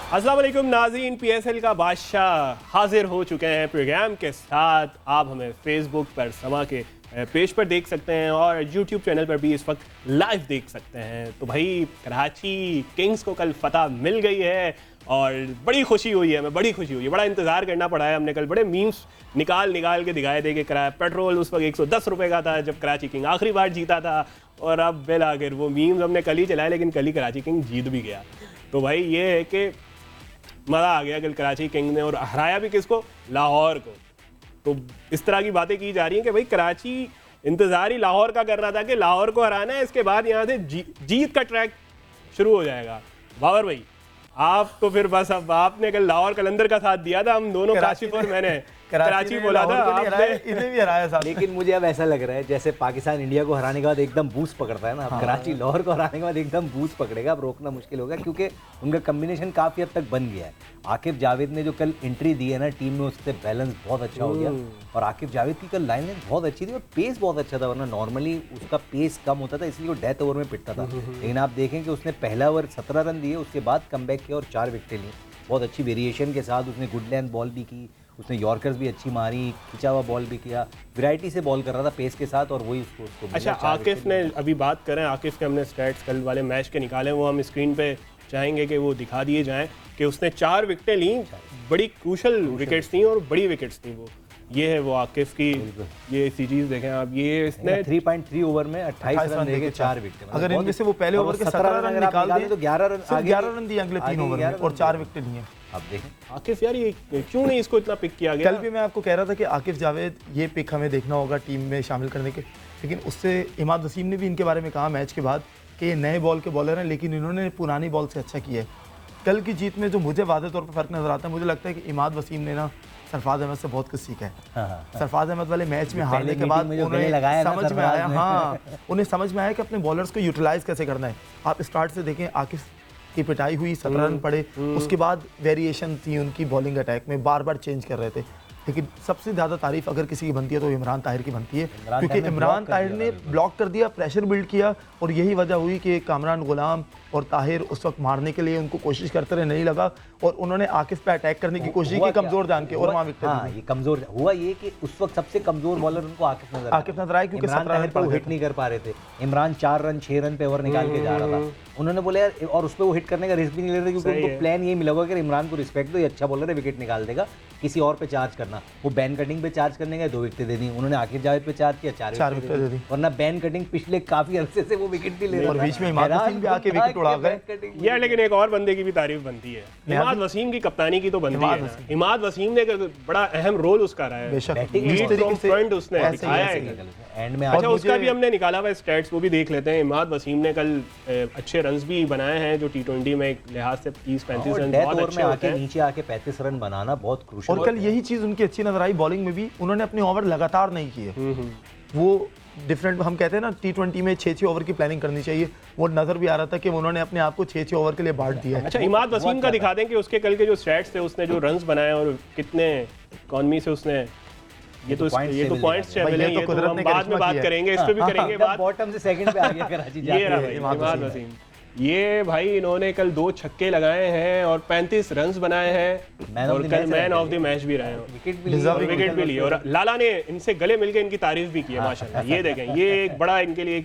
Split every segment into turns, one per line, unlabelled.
अस्सलाम वालेकुम नाज़रीन, PSL का बादशाह हाजिर हो चुके हैं प्रोग्राम के साथ। आप हमें फेसबुक पर समा के पेज पर देख सकते हैं और यूट्यूब चैनल पर भी इस वक्त लाइव देख सकते हैं। तो भाई कराची किंग्स को कल फतह मिल गई है और बड़ी खुशी हुई है, हमें बड़ी खुशी हुई है। बड़ा इंतज़ार करना पड़ा है, हमने कल बड़े मीम्स निकाल के दिखाए थे कि पेट्रोल उस वक्त 110 रुपये का था जब कराची किंग आखिरी बार जीता था, और अब बिल आखिर वो मीम्स हमने कल ही चलाए, लेकिन कल ही कराची किंग जीत भी गया। तो भाई ये है कि मज़ा आ गया कल कराची किंग ने, और हराया भी किसको? लाहौर को। तो इस तरह की बातें की जा रही हैं कि भाई कराची इंतज़ार ही लाहौर का कर रहा था कि लाहौर को हराना है, इसके बाद यहाँ से जीत का ट्रैक शुरू हो जाएगा। बाबर भाई आप तो फिर बस अब आपने कल लाहौर कलंदर का साथ दिया था, हम दोनों काशिफ और मैंने कराची बोला था,
इन्हें भी हराया साथ।
लेकिन मुझे अब ऐसा लग रहा है जैसे पाकिस्तान इंडिया को हराने के बाद एकदम बूस्ट पकड़ता है ना, अब कराची लाहौर को हराने के बाद एकदम बूस्ट पकड़ेगा। अब रोकना मुश्किल होगा क्योंकि उनका कम्बिनेशन काफ़ी हद तक बन गया है। आकिफ जावेद ने जो कल एंट्री दी है ना टीम में, उससे बैलेंस बहुत अच्छा हो गया। और आकिफ जावेद की कल लाइन लेंथ बहुत अच्छी थी और पेस बहुत अच्छा था, वरना नॉर्मली उसका पेस कम होता था, इसलिए वो डेथ ओवर में पिटता था। लेकिन आप देखें कि उसने पहला ओवर 17 रन दिए, उसके बाद कमबैक किया और 4 विकेटें ली। बहुत अच्छी वेरिएशन के साथ उसने गुड लेंथ बॉल भी की, उसने यॉर्कर्स भी अच्छी मारी, खिंचा हुआ बॉल भी किया, वैरायटी से बॉल कर रहा था पेस के साथ, और वही उसको
अच्छा आकिफ ने अभी बात करें, आकिफ के हमने स्टैट्स कल वाले मैच के निकाले, वो हम स्क्रीन पे चाहेंगे कि वो दिखा दिए जाएं कि उसने 4 विकेटें ली, बड़ी क्रूशल विकेट्स थी और बड़ी विकेट्स थी वो। ये है वो आकिफ की ये सीरीज देखें आप, ये इसने
3.3 ओवर में 28 रन देके 4 विकेट।
अगर इनमें से वो पहले ओवर के 17 रन निकाल दें
तो 11
रन दिए अगले 3 ओवर में और 4 विकेट लिए।
आप देखें
आकिफ यार ये क्यों नहीं इसको इतना पिक किया गया?
कल भी मैं आपको कह रहा था कि आकिफ जावेद ये पिक हमें देखना होगा टीम में शामिल करने के, लेकिन उससे इमाद वसीम ने भी इनके बारे में कहा मैच के बाद कि ये नए बॉल के बॉलर हैं, लेकिन इन्होंने पुरानी बॉल से अच्छा किया है। कल की जीत में जो मुझे वादे तौर पर फ़र्क नज़र आता है, मुझे लगता है कि इमाद वसीम ने ना सरफराज अहमद से बहुत कुछ सीखा है। सरफराज अहमद वाले मैच में हारने के बाद उन्हें समझ में आया, उन्हें समझ में आया कि अपने बॉलर्स को यूटिलाइज कैसे करना है। आप स्टार्ट से देखें, आकिफ की पिटाई हुई, 17 रन पड़े, उसके बाद वेरिएशन थी उनकी बॉलिंग अटैक में, बार बार चेंज कर रहे थे। लेकिन सबसे ज़्यादा तारीफ अगर किसी की बनती है तो इमरान ताहिर की बनती है, क्योंकि इमरान ताहिर ने ब्लॉक कर दिया, प्रेशर बिल्ड किया, और यही वजह हुई कि कामरान गुलाम और ताहिर उस वक्त मारने के लिए उनको कोशिश करते रहे, नहीं लगा, और उन्होंने आकिफ पे अटैक करने की कोशिश की कमजोर जान के, और वहाँ विकेट।
हाँ, ये कमजोर हुआ ये कि उस वक्त सबसे कमजोर बॉलर उनको आकिफ नजर आया, क्योंकि 17 रन पर हिट नहीं कर पा रहे थे। इमरान 4 रन 6 रन पे ओवर निकाल के जा रहा था। उन्होंने बोला यार, और उस पर वो हिट करने का रिस्क भी नहीं ले रहे, क्योंकि उनको प्लान यही मिला होगा कि इमरान को रिस्पेक्ट दो, ये अच्छा बॉलर है, विकेट निकाल देगा, किसी और पे चार्ज करना। वो बैन कटिंग पे चार्ज करने गए, 2 विकेट दे दी। उन्होंने आकिफ जावेद पे चार्ज किया, 4 विकेट दे दी। वरना बैन कटिंग पिछले काफी अरसे से वो विकेट भी ले रहा था,
और बीच में इमाद वसीम भी आके विकेट उड़ा गए
यार। लेकिन एक और बंदे की भी तारीफ बनती है, इमाद वसीम की कप्तानी की तो बनती है। इमाद वसीम ने बड़ा अहम रोल उसका रहा है, उसने दिखाया है एंड में। अच्छा उसका भी हमने निकाला हुआ स्टैट्स, वो भी देख लेते हैं। इमाद वसीम ने कल अच्छे रन्स भी बनाए हैं, जो T20 में एक लिहाज से 30-35 रन बहुत अच्छे होते हैं।
नीचे आके 35 रन बनाना बहुत क्रूशियल।
और कल यही चीज उनकी अच्छी नजर आई बॉलिंग में भी, उन्होंने अपने ओवर लगातार नहीं किए। वो डिफरेंट, हम कहते हैं ना T20 में 6-6 ओवर की प्लानिंग करनी चाहिए, वो नजर भी आ रहा था कि उन्होंने अपने आप को 6-6 ओवर के लिए बांट दिया।
अच्छा इमाद वसीम का दिखा दें कि उसके कल के जो स्टैट्स थे, उसने जो रन्स बनाए और कितने इकॉनमी से उसने, ये तो पॉइंट्स से मिले, ये तो हम बाद में बात करेंगे, इस पे भी करेंगे बात।
बॉटम से सेकंड पे आ गया कराची जाके।
ये रहा भाई इमाद वसीम, ये भाई इन्होंने कल 2 छक्के लगाए हैं और 35 रन्स बनाए हैं, और कल मैन ऑफ द मैच भी रहे हैं, विकेट भी लिए, और लाला ने इनसे गले मिलकर इनकी तारीफ भी की है माशाल्लाह। ये देखें, ये एक बड़ा इनके लिए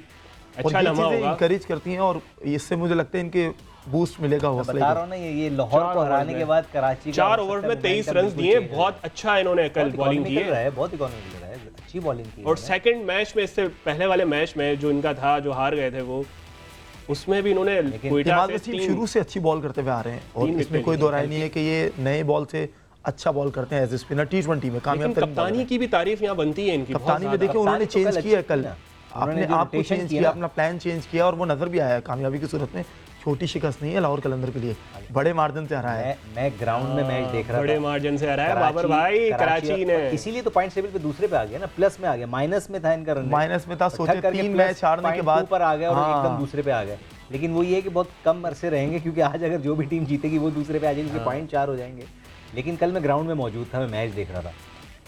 अच्छा लम्हा होगा,
इंकरेज करती हैं, और इससे मुझे लगता है इनके बूस्ट मिलेगा हौसले।
बता रहा हूं ना, ये लाहौर को हराने के बाद कराची
4 ओवर में 23 रन दिए, बहुत अच्छा इन्होंने कल बॉलिंग की है,
बहुत इकोनॉमिकल है, अच्छी बॉलिंग की।
और सेकंड मैच में, इससे पहले वाले मैच में जो इनका था, जो हार गए थे वो, उसमें भी इन्होंने
इमाद वसीम शुरू से अच्छी बॉल करते हुए आ रहे हैं, और इसमें कोई दो राय नहीं है कि ये नए बॉल से अच्छा बॉल करते हैं एज ए स्पिनर T20 में कामयाब।
कप्तानी की भी तारीफ यहाँ बनती है इनकी,
कप्तानी में देखिए उन्होंने चेंज किया कल, अपने आप को चेंज किया, अपना प्लान चेंज किया, और वो नजर भी आया कामयाबी की सूरत में। छोटी शिकस्त नहीं है लाहौर कलंदर के लिए, बड़े मार्जिन से हरा है।
मैं ग्राउंड में मैच देख रहा था,
बड़े मार्जिन से हरा है बाबर भाई कराची ने,
इसीलिए तो पॉइंट टेबल पे दूसरे पे आ गया ना, प्लस में आ गया, माइनस में था इनका रन,
माइनस में था, सोचे 3 मैच हारने के बाद
ऊपर आ गया और एकदम दूसरे पे आ गए। लेकिन वो ये है कि बहुत कम अरसे रहेंगे, क्योंकि आज अगर जो भी टीम जीतेगी वो दूसरे पे आ जाएगी, पॉइंट 4 हो जाएंगे। लेकिन कल मैं ग्राउंड में मौजूद था, मैं मैच देख रहा था,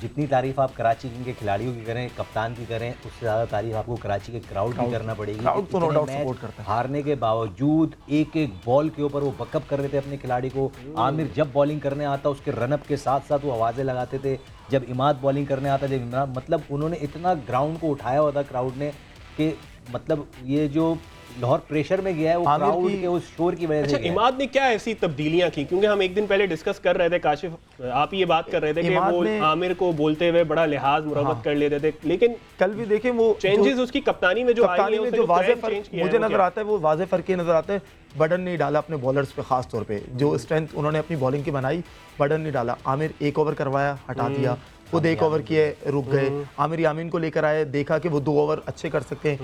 जितनी तारीफ आप कराची किंग के खिलाड़ियों की करें, कप्तान की करें, उससे ज़्यादा तारीफ आपको कराची के क्राउड की करना पड़ेगी।
क्राउड तो नो
इतने
डाउट
मैच
सपोर्ट करता है।
हारने के बावजूद एक एक बॉल के ऊपर वो बकअप कर रहे थे अपने खिलाड़ी को। आमिर जब बॉलिंग करने आता उसके रनअप के साथ साथ वो आवाज़ें लगाते थे। जब इमाद बॉलिंग करने आता, जब इमरान, मतलब उन्होंने इतना ग्राउंड को उठाया हुआ था क्राउड ने कि मतलब ये जो लाहौर प्रेशर में गया है वो
आमिर
क्राउड
की-
के उस शोर की वजह
अच्छा,
से गया है।
इमाद ने क्या ऐसी तब्दीलियां की? क्योंकि हम एक दिन पहले डिस्कस कर रहे थे, काशिफ आप ही ये बात कर रहे थे कि
इमाद
वो
ने-
आमिर को बोलते हुए बड़ा लिहाज मुरब्बत कर लेते थे, लेकिन
कल भी देखें वो
चेंजेस उसकी कप्तानी में जो आई
कप्तानी
है,
में
उसने
जो वाज़े
trend
फर्क
change किया है,
मुझे
वो
नजर
क्या?
आता है, वो वाज़े फर्क ये नजर आता है, बटन नहीं डाला अपने बॉलर्स पे खास तौर पे। जो स्ट्रेंथ उन्होंने अपनी बॉलिंग की बनाई, बटन नहीं डाला। आमिर एक ओवर करवाया, हटा दिया, खुद एक ओवर किए, रुक गए। आमिर यामीन को लेकर आए, देखा कि वो 2 ओवर अच्छे कर सकते हैं।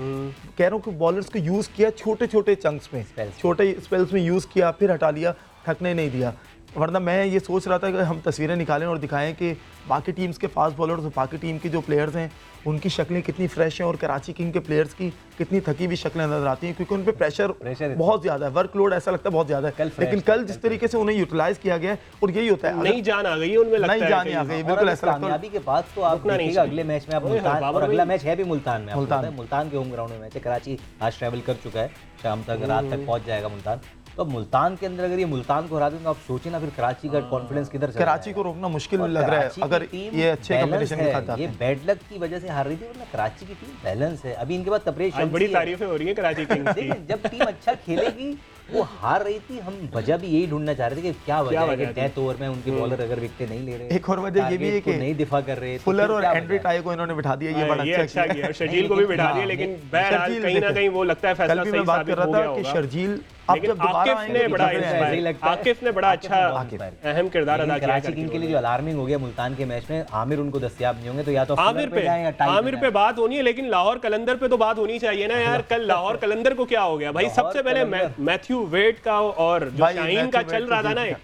कह रहा हूँ कि बॉलर्स को यूज़ किया छोटे छोटे चंक्स में, छोटे स्पेल्स में यूज़ किया, फिर हटा लिया, थकने नहीं दिया। वरना मैं ये सोच रहा था कि हम तस्वीरें निकालें और दिखाएं कि बाकी टीम्स के फास्ट बॉलर्स और बाकी टीम की जो प्लेयर्स हैं उनकी शक्लें कितनी फ्रेश हैं और कराची किंग के प्लेयर्स की कितनी थकी हुई शक्लें नजर आती हैं, क्योंकि उन पे प्रेशर बहुत ज़्यादा है, वर्कलोड ऐसा लगता है बहुत ज़्यादा है। लेकिन कल जिस तरीके से उन्हें यूटिलाइज किया गया है, और यही होता है,
नई जान आ गई है उनमें, लगता
नई
है
जान
कि-
आ गई,
और
बिल्कुल
अब
ऐसा लगता है।
कामयाबी के बाद तो आप
रुकना नहीं
देखिएगा
चाहिए।
अगले मैच में आप
ओए,
मुल्तान,
बाबर
और अगला
भाई।
मैच है भी मुल्तान में, आपको पता है मुल्तान के होम ग्राउंड में मैच है। कराची आज ट्रैवल कर चुका है, शाम तक रात तक पहुंच जाएगा मुल्तान। तो मुल्तान के अंदर अगर ये मुल्तान को हरा दें तो आप सोचिए ना फिर कराची का कॉन्फिडेंस किधर चला
कराची
जाएगा।
को रोकना मुश्किल
और
लग रहा है
कराची की
अगर
टीम
ये अच्छे
बैलेंस
कॉम्बिनेशन के
है,
साथ जाते
ये
हैं।
बैड लक की वजह से हार रही थी, वरना कराची की टीम बैलेंस है। अभी इनके बाद तबरेज
आज बड़ी
शम्सी है।
तारीफें हो रही है कराची किंग्स की।
देखिए जब टीम अच्छा खेलेगी, वो हार रही थी, हम वजह भी यही ढूंढना चाह रहे थे कि क्या वजह है कि
वजह थी?
डेथ ओवर में उनके बॉलर अगर विकेट नहीं ले रहे,
एक और वजह ये भी है
टारगेट को
कि
नहीं दिफा कर रहे, तो
फुलर
फिर
और
क्या
एंड्री
वजह है?
टाई को इन्होंने बिठा दिया, ये बड़ा
ये अच्छा किया, और शर्जील
नहीं,
को भी
लेकिन-
बिठा दिया,
हाँ,
लेकिन
नहीं,
बहरहाल
शर्जील
कहीं ना
देखें,
कहीं वो लगता है फैसला
कल भी
सही
मैं बात
साबित
कर
हो
रहा
गया
था कि
होगा।
शर्जील अब
लेकिन
जब दोबारा
आकिफ ने
आएंगे तो
बड़ा
डबल
ऐसा ही
इंस्पायर,
लगता है।
आकिफ ने बड़ा
आकिफ ने
अच्छा
बहुत inspire
अहम किरदार अदा
लेकिन
किया
कराची
करके
किंग के लिए
उन्होंने।
जो अलार्मिंग हो गया मुल्तान के मैच में, आमिर उनको दस्तयाब नहीं होंगे, तो या तो
आमिर
फुलर पे जाएं या
पे
टाई
आमिर पे
जाएं।
बात होनी है, लेकिन लाहौर कलंदर पे तो बात होनी चाहिए ना यार। कल लाहौर कलंदर को क्या हो गया भाई?
लाहौर
सबसे पहले
कलंदर।
मैथ्यू वेड का और जो
भाई,
शाहीन
मैथ्यू
का
वेड
चल
तो
रहा था ना,
जीत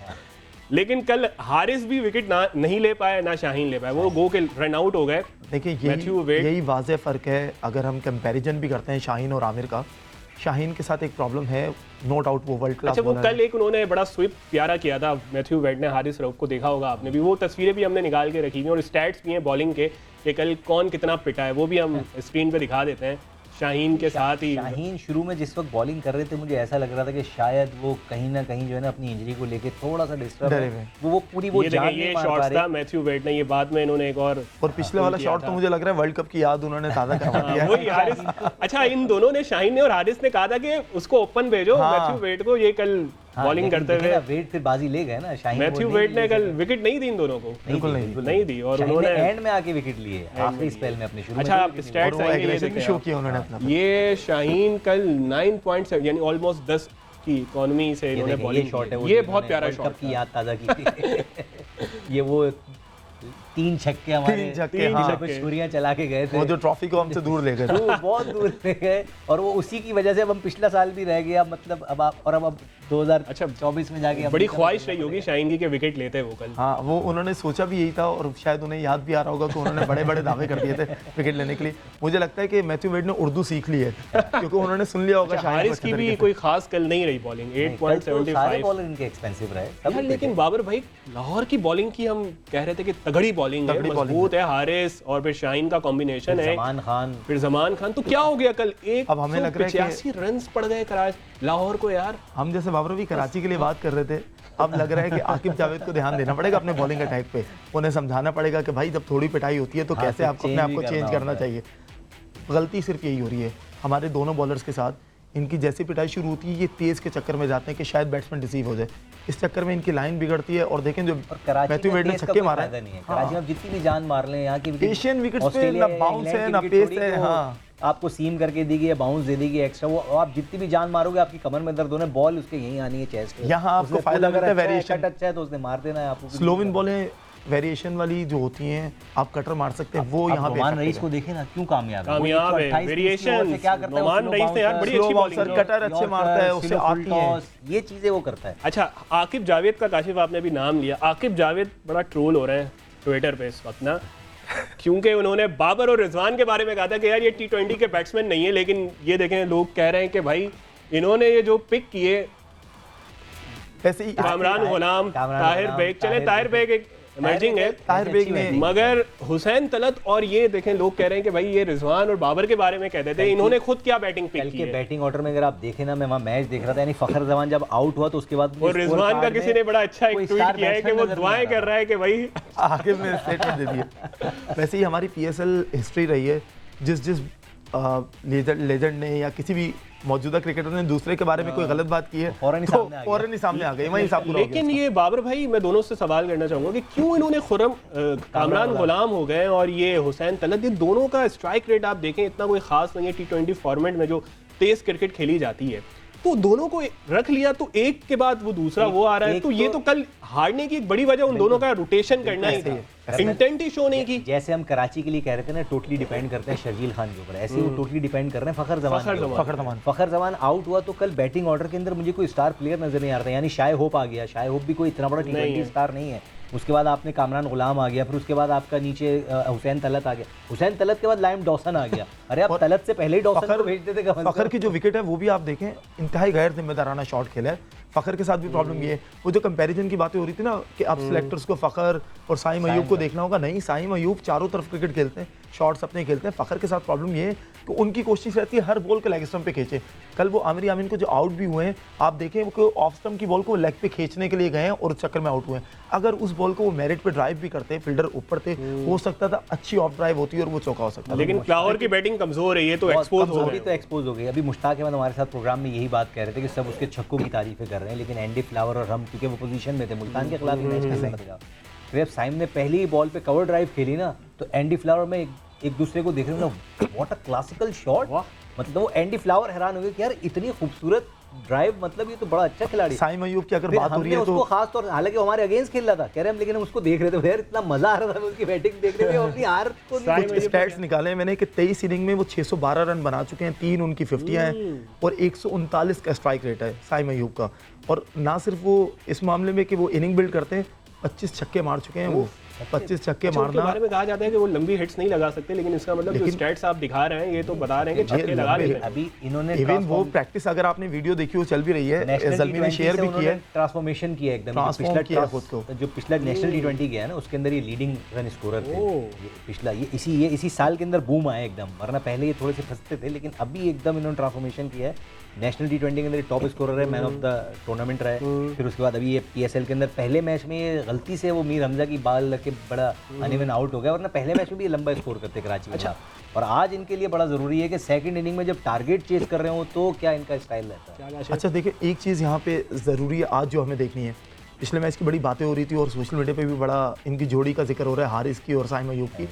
लेकिन कल हारिस भी विकेट नहीं ले पाए, ना शाहीन ले पाए, वो गो के रन आउट हो गए।
देखिए
मैथ्यू वेड-
यही वाज़ेह फ़र्क है। अगर हम कंपैरिजन भी करते हैं शाहीन और आमिर का, शाहीन के साथ एक प्रॉब्लम है, नो डाउट वो वर्ल्ड क्लास
अच्छा, वो
बॉलर
कल एक उन्होंने बड़ा स्विप प्यारा किया था मैथ्यू वेड ने, हारिस रऊफ को देखा होगा आपने भी, वो तस्वीरें भी हमने निकाल के रखी हुई हैं और स्टैट्स भी हैं बॉलिंग के कि कल कौन कितना पिटा है, वो भी हम स्क्रीन पे दिखा देते हैं। शाहीन के साथ ही
शाहीन शुरू में जिस वक्त बॉलिंग कर रहे थे, मुझे ऐसा लग रहा था कि शायद वो कहीं ना कहीं जो है ना अपनी इंजरी को लेके थोड़ा सा डिस्टर्ब
डरे
है।
हुए।
वो पूरी वो
ये
जान
देखें,
नहीं
ये
मार पा
शॉट्स
रहे।
था मैथ्यू वेड ने, ये बाद में इन्होंने एक और
और पिछले वाला शॉट तो मुझे लग रहा है वर्ल्ड कप की याद उन्होंने ताज़ा करवा दिया है।
वही हारिस। अच्छा, इन दोनों ने, शाहीन ने और हारिस ने कहा था कि उसको ओपन भेजो
हाँ।
मैथ्यू वेड को, ये कल
हाँ,
बॉलिंग
लेकिन
करते
देखे
हुए
ना, वेड फिर बाजी ले गए ना, शाहीन
मैथ्यू
वो
वेड
नहीं
ने
ले
कल
सके।
विकेट नहीं दी इन दोनों को,
बिल्कुल नहीं दी।
नहीं दी। और
शाहीन ने
उन्होंने
एंड में आके विकेट लिए आखिरी स्पेल में अपने शुरू
अच्छा,
में
आप
तो wicket
स्टैट्स
और वो
आएंगे, ये
एग्रेशन भी
देखें
शो
आप।
किया उन्होंने अपना।
ये शाहीन कल 9.7 यानी ऑलमोस्ट 10 की इकोनॉमी से
ये
इन्होंने
देखें, ये
बॉलिंग
शॉट है वो
ये
जो
बहुत
इन्होंने
प्यारा
वर्ल्ड
शॉट
कप की याद ताज़ा की थी। ये वो 3 छक्के हमारे,
तीन छक्के,
तीन
हाँ।
छक्के छुरियां चला के गए थे।
वो जो ट्रॉफी को हमसे दूर ले गए थे।
वो बहुत दूर ले गए, और वो उसी की वजह से अब हम पिछला साल भी रह गए। अब मतलब अब आप, और अब 2024 में जाके
बड़ी ख्वाहिश रही होगी शाहीन की कि विकेट लेते वो कल।
हाँ, वो उन्होंने सोचा भी यही था और शायद उन्हें याद भी आ रहा होगा कि उन्होंने बड़े बड़े दावे कर दिए थे विकेट लेने के लिए। मुझे लगता है कि मैथ्यू वेड ने उर्दू सीख ली है, क्योंकि उन्होंने सुन लिया होगा शाहीन को
हारिस
अच्छे
की भी
तरीके से।
कोई खास कल नहीं रही बॉलिंग,
कल तो सारे
8.75।
बॉलर इनके एक्सपेंसिव रहे
यार,
सब।
लेकिन बाबर भाई, लाहौर की बॉलिंग की हम कह रहे थे कि तगड़ी बॉलिंग है,
तगड़ी bowling
मजबूत है, हारिस और फिर शाहीन का कॉम्बिनेशन है,
सलमान खान,
फिर जमान खान। तो क्या हो गया कल?
अब हमें लग रहा है कि-
185 रन्स पड़ गए लाहौर को यार।
हम जैसे बाबर भी कराची के लिए बात कर रहे थे, अब लग रहा है कि आकिब जावेद को ध्यान देना पड़ेगा अपने बॉलिंग अटैक पे। उन्हें समझाना पड़ेगा कि भाई जब थोड़ी पिटाई होती है तो
हाँ,
कैसे
फिर
आपको अपने
change
आप को
भी
चेंज
करना
करना
होता है।
चाहिए। गलती सिर्फ यही हो रही है हमारे दोनों बॉलर्स के साथ, इनकी जैसी पिटाई शुरू होती है ये तेज़ के चक्कर में जाते हैं कि शायद बैट्समैन डिसीव हो जाए, इस चक्कर में इनकी लाइन बिगड़ती है। और देखें जो
और कराची
मैथ्यू
में
वेड ने
पेस का
छक्के
कोई
मारा
फायदा नहीं है। कराची में आप जितनी भी जान मार लें, यहाँ की
एशियन विकेट्स पे
ऑस्ट्रेलिया
ना
या
बाउंस
इंग्लैंड
है
की
ना
विकेट
पेस
थोड़ी
है।
तो
हाँ,
आपको सीम करके देगी या बाउंस दे देगी एक्स्ट्रा, वो आप जितनी भी जान मारोगे आपकी कमर में दर्द होने, बॉल उसके यहीं आनी है चेस्ट पे।
यहाँ आपको
उसने
फायदा
पुल
मिलता है
अगर अच्छा
variation।
कट अच्छा है तो उसने मार देना है आपको।
स्लोविन बॉलें वेरिएशन वाली जो होती हैं, आप कटर मार सकते हैं, वो यहाँ पे
नुमान
effective
रईस
है।
को देखें ना क्यों कामयाब है।
कामयाब है, वेरिएशन। नुमान रईस ने यार बड़ी अच्छी बॉलिंग की।
कटर अच्छे मारता है, उससे आती है।
ये चीजें वो करता है।
अच्छा, आकिब जावेद का काशिफ आपने अभी नाम लिया, आकिब जावेद बड़ा ट्रोल हो रहे हैं ट्विटर पे इस वक्त ना, क्योंकि उन्होंने बाबर और रिजवान के बारे में कहा था कि यार ये T20 के बैट्समैन नहीं है, लेकिन ये देखें लोग कह रहे हैं कि भाई इन्होंने ये जो पिक किए,
वैसे ही
कामरान गुलाम,
कामरान
ताहिर
गुलाम,
बेग, चले
ताहिर
ताहिर बेग एक इमर्जिंग है,
ताहिर बेग ने
मगर हुसैन तलत और ये देखें, लोग कह रहे हैं कि भाई ये रिजवान और बाबर के बारे में कहते थे, इन्होंने खुद क्या बैटिंग पिक
कल
की
के
है।
बैटिंग ऑर्डर में अगर आप देखें ना, मैं वहाँ मैच देख रहा था, यानी फखर जमान जब आउट हुआ तो उसके बाद
और रिजवान का किसी ने बड़ा अच्छा एक ट्वीट किया है कि वो दुआएं कर रहा है कि भाई
आकिब ने स्टेटमेंट दे दिया। वैसे ही हमारी PSL हिस्ट्री रही है, जिस लेजेंड ने या किसी भी मौजूदा क्रिकेटर ने दूसरे के बारे में कोई गलत बात की है
फौरन ही
तो
सामने आ गया।
फौरन ही सामने आ गई, वहीं हिसाब पूरा हो गया।
लेकिन ये बाबर भाई, मैं दोनों से सवाल करना चाहूंगा कि क्यों इन्होंने खुर्रम कामरान गुलाम हो गए और ये हुसैन तलत, ये दोनों का स्ट्राइक रेट आप देखें इतना कोई खास नहीं है। T20 फॉर्मेट में जो तेज क्रिकेट खेली जाती है, तो दोनों को रख लिया तो एक के बाद वो दूसरा वो आ रहा है, तो ये तो कल हारने की एक बड़ी वजह उन दोनों का रोटेशन करना ही था, इंटेंट ही शो नहीं की।
जैसे हम कराची के लिए कह रहे थे ना, टोटली डिपेंड करते हैं शर्जील खान के ऊपर, ऐसे ही वो टोटली डिपेंड कर रहे हैं फखर जमान के ऊपर। फखर जमान आउट हुआ तो कल बैटिंग ऑर्डर के अंदर मुझे कोई स्टार प्लेयर नजर नहीं आ रहा था, यानी शाय होप आ गया। शाय होप भी कोई इतना बड़ा T20 स्टार नहीं है। उसके बाद आपने कामरान गुलाम आ गया, फिर उसके बाद आपका नीचे हुसैन तलत आ गया। हुसैन तलत के बाद लाइम डॉसन आ गया। अरे आप तलत से पहले ही डॉसन को भेज देते।
फखर की जो विकेट है वो भी आप देखें, इंतहाई गैर जिम्मेदाराना शॉट खेला है। फखर के साथ भी प्रॉब्लम ये है, वो जो कंपैरिजन की बातें हो रही थी ना कि अब सिलेक्टर्स को फखर और साइम अयूब को देखना होगा, नहीं, साइम अयूब चारों तरफ क्रिकेट खेलते हैं, शॉट्स अपने खेलते हैं। फखर के साथ प्रॉब्लम ये है कि उनकी कोशिश रहती है हर बॉल को लेग स्टंप पे खींचे। कल वो आमिर यामीन को जो आउट भी हुए हैं, आप देखें वो ऑफ स्टंप की बॉल को लेग पे खींचने के लिए गए हैं और उस चक्कर में आउट हुए हैं। अगर उस बॉल को वो मेरिट पे ड्राइव भी करते, फील्डर ऊपर थे, हो सकता था अच्छी ऑफ ड्राइव होती और वो चौका हो सकता था।
लेकिन लाहौर की बैटिंग कमजोर है, ये तो एक्सपोज हो गई।
तो एक्सपोज हो गई। अभी मुश्ताक अहमद हमारे साथ प्रोग्राम में यही बात कह रहे थे कि सब उसके छक्कों की तारीफें कर रहे हैं, लेकिन एंडी फ्लावर और हम, क्योंकि वो पोजीशन में थे, मुल्तान के खिलाफ मैच कैसे बनेगा। फिर अब साइम ने पहली ही बॉल पे कवर ड्राइव खेली ना, तो एंडी फ्लावर में एक दूसरे को देख रहे हो ना, व्हाट अ क्लासिकल शॉट। मतलब वो एंडी फ्लावर हैरान हो गए कि यार इतनी खूबसूरत ड्राइव, मतलब ये तो बड़ा अच्छा खिलाड़ी।
साइम अयूब की अगर बात हो रही है तो
उसको खास तौर, हालांकि हमारे अगेंस्ट खेल रहा था, कह रहे हम, लेकिन हम उसको देख रहे थे यार, इतना मजा आ रहा था उसकी बैटिंग देख रहे थे, अपनी हार को
कुछ स्टैट्स निकाले हैं मैंने कि 23 इनिंग में वो 612 रन बना चुके हैं, 3 उनकी 50 हैं और 139 का स्ट्राइक रेट है साइम अयूब का। और ना सिर्फ वो इस मामले में कि वो इनिंग बिल्ड करते हैं, 25 छक्के मार चुके हैं वो। 25 छक्के
उनके
मारना,
बारे में कहा जाता है कि वो लंबी हिट्स नहीं लगा सकते, लेकिन इसका मतलब जो स्टैट्स आप दिखा रहे हैं ये तो बता रहे हैं कि छक्के लगा लेते हैं।
अभी इन्होंने
इवन वो प्रैक्टिस अगर आपने वीडियो देखी, वो चल भी रही है, जल्मी ने शेयर भी किया है,
ट्रांसफॉर्मेशन किया एकदम। जो पिछला नेशनल T20 गया है ना, उसके अंदर ये लीडिंग रन स्कोरर थे। ये पिछला ये इसी साल के अंदर बूम आया एकदम, वरना पहले ये थोड़े से फंसते थे, लेकिन अभी एकदम इन्होंने ट्रांसफॉर्मेशन किया है। नेशनल T20 के अंदर टॉप स्कोरर है, मैन ऑफ द टूर्नामेंट रहा है। फिर उसके बाद अभी ये PSL के अंदर पहले मैच में ये गलती से वो मीर हमजा की बाल लग के बड़ा अनइवन आउट हो गया, वरना पहले मैच में भी ये लंबा स्कोर करते कराची में। और आज इनके लिए बड़ा ज़रूरी है कि सेकंड इनिंग में जब टारगेट चेज कर रहे हो तो क्या इनका स्टाइल रहता है।
अच्छा देखिए, एक चीज़ यहाँ पे ज़रूरी है आज जो हमें देखनी है, पिछले मैच की बड़ी बातें हो रही थी और सोशल मीडिया पे भी बड़ा इनकी जोड़ी का जिक्र हो रहा है, हारिस की और साइम अयूब की।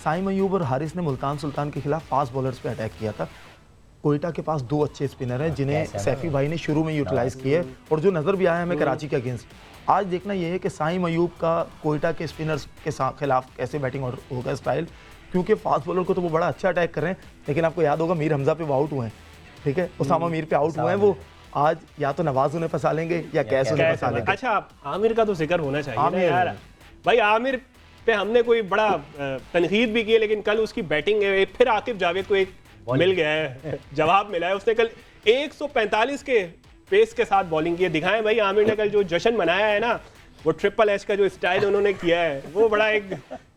साइम अयूब और हारिस ने मुल्तान सुल्तान के खिलाफ फास्ट बॉलर्स पे अटैक किया था। कोयटा के पास 2 अच्छे स्पिनर हैं जिन्हें सैफी भाई ने शुरू में यूटिलाइज किए और जो नज़र भी आया हमें कराची के अगेंस्ट। आज देखना यह है कि साइम अयूब का कोयटा के स्पिनर्स के खिलाफ कैसे बैटिंग होगा स्टाइल, क्योंकि फास्ट बॉलर को तो वो बड़ा अच्छा अटैक कर रहे हैं, लेकिन आपको याद होगा मीर हमजा पे वो आउट हुए हैं, ठीक है, उसामा मीर पे आउट हुए हैं वो। आज या तो नवाज उन्हें फंसा लेंगे या कैस उन्हें फंसा लेंगे।
अच्छा, आमिर का तो जिक्र होना चाहिए ना यार भाई। आमिर पे हमने कोई बड़ा तनकीद भी की, लेकिन कल उसकी बैटिंग फिर आकिब जावेद को एक मिल गया है, जवाब मिला है। उसने कल 145 के पेस के साथ बॉलिंग की है। दिखाएं भाई, आमिर ने कल जो जश्न मनाया है ना, वो ट्रिपल एच का जो स्टाइल उन्होंने किया है वो बड़ा एक,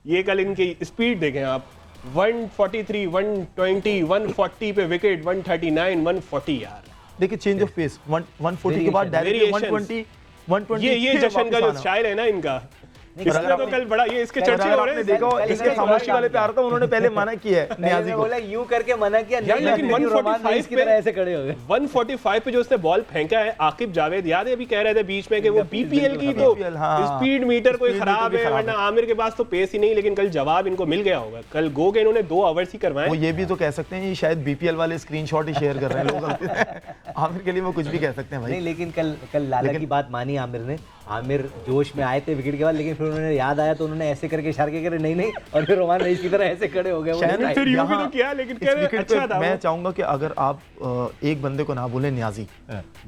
ये कल इनकी स्पीड देखें आप, 143, 120, 140 पे विकेट, 139, 140 यार।
देखिए चेंज ऑफ पेस, 140 के बाद डायरेक्ट 120
ये जश्न का जो स्टाइल है ना इनका, इसमें तो कल बड़ा ये इसके चर्चे हो रहे हैं।
देखो इसके खामोशी वाले पे आ रहा था, उन्होंने पहले मना किया है नियाजी को,
बोला यूं करके मना किया,
लेकिन 145
की तरह ऐसे खड़े हो गए।
145 पे जो उसने बॉल फेंका है, आकिब जावेद याद है अभी कह रहे थे बीच में कि वो BPL की तो स्पीड मीटर कोई खराब है, वरना आमिर के पास तो पेस ही नहीं, लेकिन कल जवाब इनको मिल गया होगा। कल गो के इन्होंने 2 ओवर्स ही करवाए।
वो ये भी तो कह सकते हैं शायद BPL वाले स्क्रीनशॉट ही शेयर कर रहे हैं लोग। आमिर के लिए वो कुछ भी कह सकते हैं भाई।
नहीं, लेकिन कल लाला की बात मानी आमिर ने। आमिर जोश में आए थे विकेट के बाद, लेकिन फिर उन्होंने याद आया तो उन्होंने ऐसे करके इशारे करे नहीं, और फिर रोमान रईस की तरह ऐसे खड़े हो गए।
फिर यूं भी तो किया, लेकिन कह रहे अच्छा था।
मैं चाहूंगा कि अगर आप एक बंदे को ना बोले, न्याजी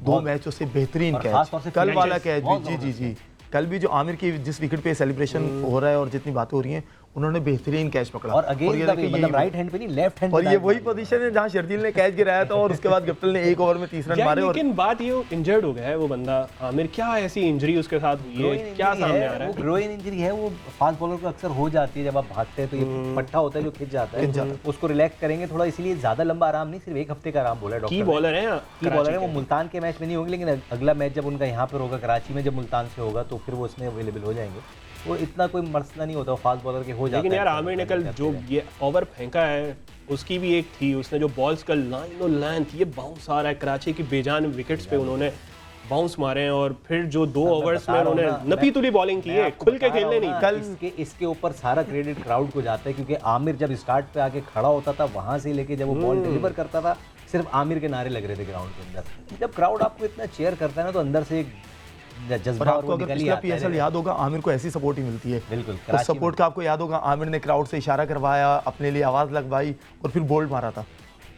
2 मैचों से बेहतरीन कैच, कल वाला कैच भी, जी कल भी जो आमिर की जिस विकेट पे सेलिब्रेशन हो रहा है और जितनी बातें हो रही हैं, उन्होंने बेहतरीन कैच पकड़ा
और अगेंस्ट
ये
द
देखिए
मतलब राइट हैंड पे नहीं, लेफ्ट हैंड
और ये वही पोजीशन है जहां शर्जील ने कैच गिराया था और उसके बाद गप्टिल ने 1 ओवर में 30 रन
यार
मारे। और
लेकिन बात ये इंजर्ड हो गया है वो बंदा आमिर, क्या ऐसी इंजरी उसके साथ हुई है, क्या सामने आ रहा है?
ग्रोइन इंजरी है, वो फास्ट बॉलर को अक्सर हो जाती है जब आप भागते हैं तो ये पट्टा होता है जो खिंच जाता है, उसको रिलैक्स करेंगे थोड़ा, इसलिए ज्यादा लंबा आराम नहीं, सिर्फ 1 हफ्ते का आराम बोला है डॉक्टर
की
ने।
बॉलर है,
की बॉलर है, वो मुल्तान के मैच में नहीं होंगे, लेकिन अगला मैच जब उनका यहाँ पर होगा कराची में, जब मुल्तान से होगा तो फिर वो उसमें अवेलेबल हो जाएंगे। वो इतना कोई मसला नहीं होता फास्ट बॉलर के हो जाता है।
लेकिन यार आमिर ने कल जो ये ओवर फेंका है उसकी भी एक थी, उसने जो बॉल्स का लाइन और लेंथ ये बाउंस आ रहा है, कराची की बेजान विकेट्स पे उन्होंने बाउंस मारे हैं और फिर जो 2 ओवर्स में उन्होंने नपी तुली बॉलिंग की है, खुल के खेलने नहीं।
कल इसके ऊपर सारा क्रेडिट क्राउड को जाता है, क्योंकि आमिर जब स्टार्ट पे आके खड़ा होता था वहां से लेके जब वो बॉल डिलीवर करता था सिर्फ आमिर के नारे लग रहे थे ग्राउंड के अंदर। जब क्राउड आपको इतना चेयर करता है ना तो अंदर से एक जज्बा
आपको अगर पिछला पीएसएल याद होगा आमिर को ऐसी सपोर्ट ही मिलती है।
बिल्कुल,
उस सपोर्ट का आपको याद होगा आमिर ने क्राउड से इशारा करवाया, अपने लिए आवाज़ लगवाई और फिर बोल्ड मारा था।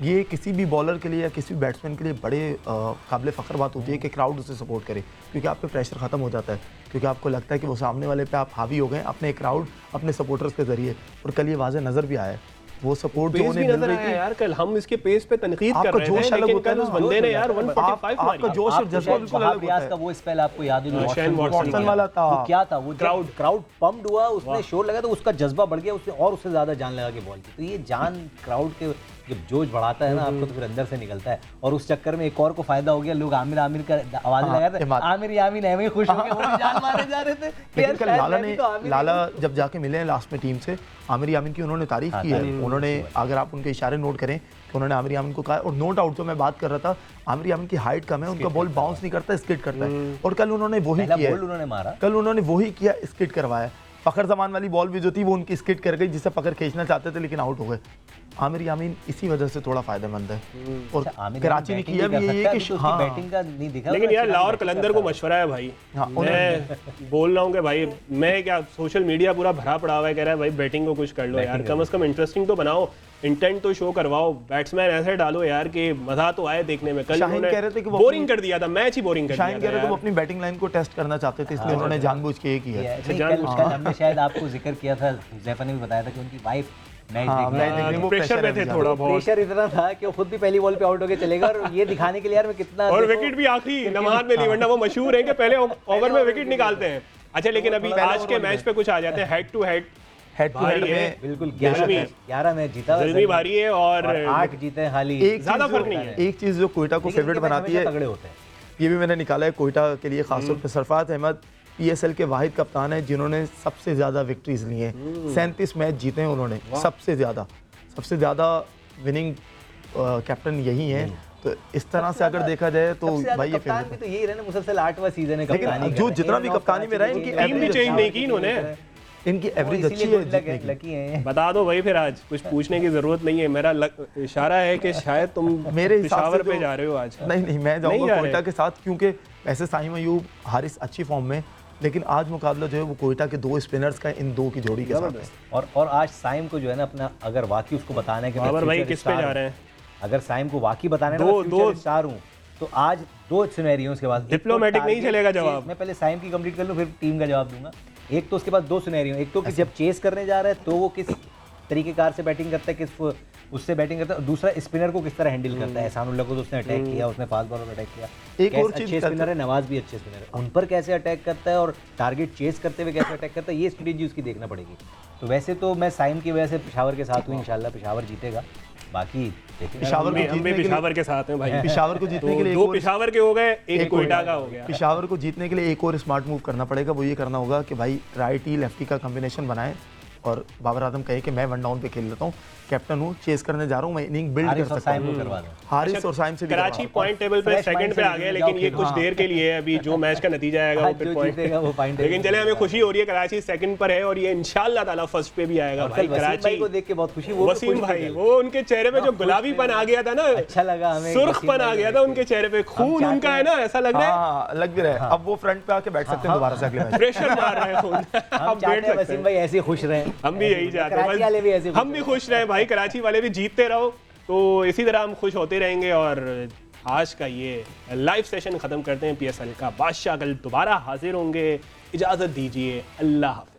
ये किसी भी बॉलर के लिए या किसी भी बैट्समैन के लिए बड़े काबिल फ़ख्र बात होती है कि क्राउड उसे सपोर्ट करे, क्योंकि आप पे प्रेशर ख़त्म हो जाता है, क्योंकि आपको लगता है कि वो सामने वाले पे आप हावी हो गए अपने क्राउड अपने सपोर्टर्स के ज़रिए। और कल ये वाज़े नज़र भी आया है वो सपोर्ट जो उन्हें मिल रही थी
यार। कल हम इसके पेस पे तनकीद कर रहे थे, लेकिन कल उस बंदे ने यार 145 मारी।
आपका जोश और जज्बा बिल्कुल अलग होता है।
का वो स्पेल आपको याद है जो
शेन वॉटसन
वाला था,
वो क्या था, वो क्राउड पंप्ड हुआ, उसने शोर लगा तो उसका जज्बा बढ़ गया, उसने और उससे ज्यादा जान लगा के बॉल की। तो ये जान क्राउड के जब जोश बढ़ाता है ना आपको तो फिर अंदर से निकलता है। और उस चक्कर में एक और को फायदा हो गया, लोग आमिर आमिर का आवाज लगा रहे थे, आमिर यामीन एम खुश हो गए, वो भी जान मारे जा रहे थे।
लेकिन कल लाला जब जाके मिले हैं लास्ट में टीम से, आमिर यामीन की उन्होंने तारीफ की है। उन्होंने, अगर आप उनके इशारे नोट करें तो उन्होंने आमिर यामीन को कहा, और नो डाउट जो मैं बात कर रहा था, आमिर यामीन की हाइट कम है, उनका बॉल बाउंस नहीं करता, स्किड करता है। और कल उन्होंने वही किया,
उन्होंने मारा,
कल उन्होंने वही किया, स्किड करवाया। फखर जमान वाली बॉल भी जो थी वो उनकी स्किड कर गई, जिसे फखर खींचना चाहते थे लेकिन आउट हो गए। आमिर यामीन इसी वजह से थोड़ा फायदेमंद है। और कराची ने किया भी यही है कि हाँ,
बैटिंग का नहीं दिखा।
लेकिन यार लाहौर कलंदर को मशवरा है भाई, मैं बोल रहा हूँ कि भाई मैं क्या, सोशल मीडिया पूरा भरा पड़ा हुआ है, कह रहा है भाई बैटिंग को कुछ कर लो यार, कम से कम इंटरेस्टिंग तो बनाओ, इंटेंट तो शो करवाओ, बैट्समैन ऐसे डालो यार कि मजा तो आए देखने में। कल
शाहीन कह रहे थे कि
बोरिंग कर दिया था, मैच ही बोरिंग कर दिया था।
शाहीन कह रहे थे वो अपनी बैटिंग लाइन को टेस्ट करना चाहते थे, इसलिए उन्होंने जानबूझ के ये किया।
कल हमने शायद आपको जिक्र किया था, हुज़ैफा ने भी बताया था कि उनकी वाइफ मैच देखने
वो प्रेशर में थे थोड़ा बहुत,
प्रेशर इतना था कि वो खुद भी पहली बॉल पे आउट होके चलेगा, और ये दिखाने के लिए यार मैं कितना,
और विकेट भी आखिरी नमाज में ली, वरना वो मशहूर है कि पहले ओवर में विकेट निकालते हैं। अच्छा लेकिन अभी आज के मैच पे कुछ आ जाते हैं, हेड टू हेड
में बिल्कुल 11 मैच जीता,
जल्दी भारी है और
8 जीते हैं हाल ही,
ज्यादा फर्क नहीं है।
एक चीज जो कोयटा को फेवरेट बनाती है,
तगड़े होते हैं,
ये भी मैंने निकाला है कोयटा के लिए खासतौर पर, सरफराज अहमद पीएसएल के वाहिद कप्तान है जिन्होंने सबसे ज्यादा विक्ट्रीज ली हैं, 37 मैच जीते हैं उन्होंने, सबसे ज्यादा विनिंग कैप्टन यही है। तो इस तरह से अगर देखा जाए तो भाई ये
कप्तान भी तो यही रहे ना, मुसलसल 8वां सीजन है
कप्तानी, लेकिन जो जितना भी कप्तानी में रहे इनकी
टीम भी चेंज नहीं की इन्होंने,
इनकी एवरेज अच्छी है,
लकी है।
बता दो भाई, फिर आज कुछ पूछने की जरूरत नहीं है, मेरा इशारा है कि शायद तुम
मेरे
पेशावर पे जा रहे हो आज।
नहीं मैं जाऊंगा कोयटा के साथ, क्योंकि वैसे साहिम अयूब हारिस अच्छी फॉर्म में, लेकिन आज मुकाबला जो है वो कोयटा के 2 स्पिनर्स का इन 2 की जोड़ी के साथ है।
और आज साइम को जो है ना अपना, अगर वाकई उसको बताना है कि
बाबर भाई किस पे जा रहे हैं,
अगर साइम को वाकई बताना है ना दो स्टार हूं, तो आज 2 सिनेरियोज के बाद
डिप्लोमेटिक नहीं चलेगा जवाब।
मैं पहले साइम की कंप्लीट कर लूं फिर टीम का जवाब दूंगा। एक तो उसके बाद 2 सिनेरियो, एक तो कि जब चेस करने जा रहा है तो वो किस तरीकेकार से बैटिंग करता है, किस उससे बैटिंग करता है, दूसरा स्पिनर को किस तरह हैंडल करता है। एहसानुल्लाह को तो उसने अटैक किया, उसने फास्ट बॉलर पर अटैक किया,
एक और चीज
अच्छे स्पिनर है, नवाज भी अच्छे स्पिनर है, उन पर कैसे अटैक करता है और टारगेट चेस करते हुए कैसे अटैक करता है, ये स्ट्रेटजी उसकी देखना पड़ेगी। तो वैसे तो मैं साइम की वजह से पेशावर के साथ हूँ, इंशाल्लाह पेशावर जीतेगा, बाकी
पेशावर के साथ हैं भाई।
पेशावर को जीतने के लिए
2 पेशावर के हो गए, एक कोयटा का हो गया।
पेशावर को जीतने के लिए एक और स्मार्ट मूव करना पड़ेगा, वो ये करना होगा कि भाई राइटी लेफ्टी का कॉम्बिनेशन बनाएं और बाबर आजम कहे कि मैं 1 डाउन पे खेल लेता हूँ, कैप्टन हूँ, चेस करने जा रहा हूँ, मैं इनिंग बिल्ड कर सकता हूँ। हारिस और साइम से भी
कराची पॉइंट टेबल पे सेकंड पे आ गया, लेकिन ये कुछ देर के लिए है, अभी जो मैच का नतीजा आएगा वो फिर पॉइंट। लेकिन चले, हमें खुशी हो रही है कराची सेकंड पर है और ये इंशाल्लाह ताला फर्स्ट पे भी आएगा भाई। कराची
को देख के बहुत खुशी,
वसीम भाई वो उनके चेहरे पे जो गुलाबीपन आ गया था ना,
अच्छा लगा हमें,
सुर्खपन आ गया था उनके चेहरे पे, खून उनका है ना, ऐसा लग रहा है,
लग भी रहा है। अब वो फ्रंट पे आके बैठ सकते हैं दोबारा से अगले मैच,
प्रेशर मार रहे हैं खून।
हम चाहते हैं वसीम भाई ऐसे खुश रहें,
हम भी यही चाहते हैं, हम भी खुश रहें भाई, कराची वाले भी जीतते रहो, तो इसी तरह हम खुश होते रहेंगे। और आज का ये लाइव सेशन खत्म करते हैं पीएसएल का। बादशाह कल दोबारा हाजिर होंगे, इजाजत दीजिए, अल्लाह हाफ़िज़।